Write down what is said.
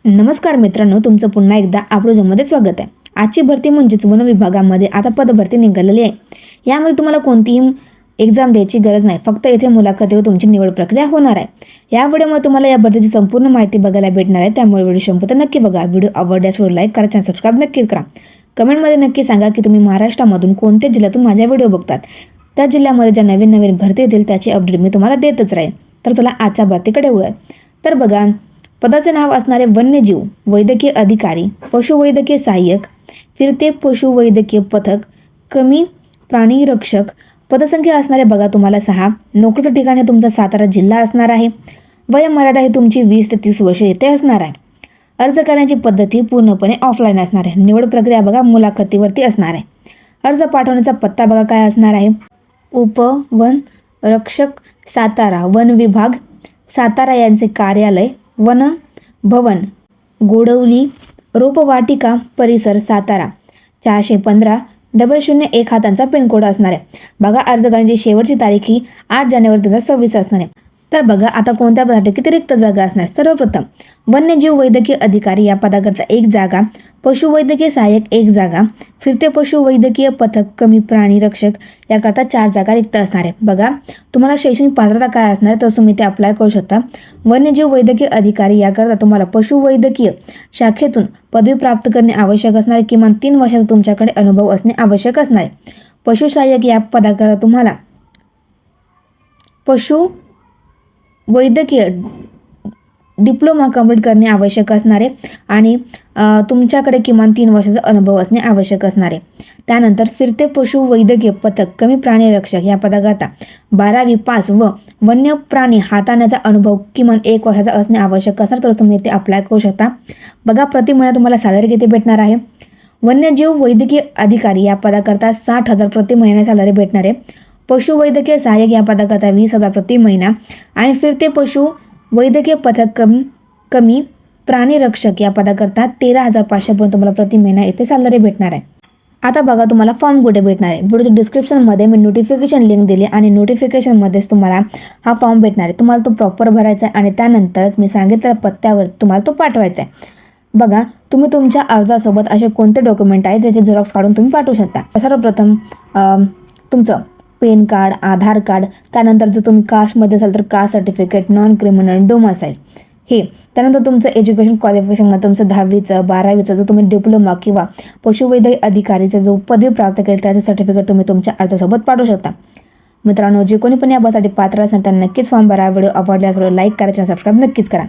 नमस्कार मित्रांनो, तुमचं पुन्हा एकदा आपल्या स्वागत आहे। आजची भरती म्हणजेच वन विभागामध्ये आता पदभरती निघालेली आहे। यामध्ये तुम्हाला कोणतीही एक्झाम द्यायची गरज नाही, फक्त इथे मुलाखतीवर तुमची निवड प्रक्रिया होणार आहे। या व्हिडिओमध्ये तुम्हाला या भरतीची संपूर्ण माहिती बघायला भेटणार आहे, त्यामुळे व्हिडिओ संपूर्ण नक्की बघा। व्हिडिओ आवडल्यास लाईक करा, चॅनल सबस्क्राइब नक्की करा। कमेंटमध्ये नक्की सांगा की तुम्ही महाराष्ट्रामधून कोणत्या जिल्ह्यातून माझा व्हिडिओ बघतात। त्या जिल्ह्यामध्ये ज्या नवीन भरती येतील त्याची अपडेट मी तुम्हाला देतच राहील। तर चला आजच्या भरतीकडे वळूया। तर बघा, पदाचे नाव असणारे वन्यजीव वैद्यकीय अधिकारी, पशुवैद्यकीय सहाय्यक, फिरते पशुवैद्यकीय पथक, कमी प्राणी रक्षक। पदसंख्या असणारे बघा तुम्हाला 6। नोकरीचं ठिकाण हे तुमचा सातारा जिल्हा असणार आहे। वयोमर्यादा ही तुमची 20 ते 30 वर्ष येथे असणार आहे। अर्ज करण्याची पद्धती पूर्णपणे ऑफलाईन असणार आहे। निवड प्रक्रिया बघा मुलाखतीवरती असणार आहे। अर्ज पाठवण्याचा पत्ता बघा काय असणार आहे। उपवन रक्षक सातारा, वन विभाग सातारा यांचे कार्यालय, वन भवन गोडवली, रोपवाटिका परिसर सातारा, 415-001 हा त्यांचा पिनकोड असणार आहे। बघा, अर्ज करण्याची शेवटची तारीख ही 8 जानेवारी 2026 असणार आहे। तर बघा, आता कोणत्या पदासाठी किती रिक्त जागा असणार। सर्वप्रथम वन्यजीव वैद्यकीय अधिकारी या पदाकरता 1 जागा, पशुवैद्यकीय सहाय्यक 1 जागा, फिरते पशुवैद्यकीय पथक, कमी प्राणी रक्षक याकरता 4 जागा रिक्त असणार आहे। बघा, तुम्हाला शैक्षणिक पात्रता काय असणार आहे तर तुम्ही ते अप्लाय करू शकता। वन्यजीव वैद्यकीय अधिकारी याकरता तुम्हाला पशुवैद्यकीय शाखेतून पदवी प्राप्त करणे आवश्यक असणार आहे। किमान 3 वर्षाचा तुमच्याकडे अनुभव असणे आवश्यक असणार आहे। पशुसहाय्यक या पदाकरता तुम्हाला वैद्यकीय डिप्लोमा कंप्लीट करणे आवश्यक असणार आहे आणि तुमच्याकडे किमान 3 वर्षाचा अनुभव असणे आवश्यक असणार आहे। त्यानंतर फिरते पशु वैद्यकीय पथक, कमी प्राणी रक्षक या पदाकरता 12वी पास व वन्य प्राणी हाताळण्याचा अनुभव किमान 1 वर्षाचा असणे आवश्यक असणार, तर तुम्ही ते अप्लाय करू शकता। बघा, प्रति महिना तुम्हाला सॅलरी किती भेटणार आहे। वन्यजीव वैद्यकीय अधिकारी या पदाकरता 60,000 प्रति महिना सॅलरी भेटणार आहे। पशुवैद्यकीय सहाय्यक या पदाकरता 20,000 प्रति महिना आणि फिरते पशु वैद्यकीय पथक कमी प्राणी रक्षक या पदाकरता 13,500 पर्यंत तुम्हाला प्रति महिना येथे सॅलरी भेटणार आहे। आता बघा, तुम्हाला फॉर्म कुठे भेटणार आहे। व्हिडिओच्या डिस्क्रिप्शनमध्ये मी नोटिफिकेशन लिंक दिली आणि नोटिफिकेशनमध्येच तुम्हाला हा फॉर्म भेटणार आहे। तुम्हाला तो प्रॉपर भरायचा आहे आणि त्यानंतरच मी सांगितलेल्या पत्त्यावर तुम्हाला तो पाठवायचा आहे। बघा, तुम्ही तुमच्या अर्जासोबत असे कोणते डॉक्युमेंट आहेत त्याचे झेरॉक्स काढून तुम्ही पाठवू शकता। सर्वप्रथम तुमचं पॅन कार्ड, आधार कार्ड, त्यानंतर जर तुम्ही कास्टमध्ये असाल तर caste certificate, non criminal, domicile हे, त्यानंतर तुमचं एज्युकेशन क्वालिफिकेशनमध्ये तुमचं 10वीचं 12वीचं जो तुम्ही डिप्लोमा किंवा पशुवैद्यकीय अधिकारीचा जो पदवी प्राप्त केली त्याचं सर्टिफिकेट तुम्ही तुमच्या अर्जासोबत पाठवू शकता। मित्रांनो, जे कोणी पण या बससाठी पात्र असेल त्यांना नक्कीच फॉर्म भरा। व्हिडिओ आवडल्यास लाईक करा, चॅनल सबस्क्राइब नक्कीच करा।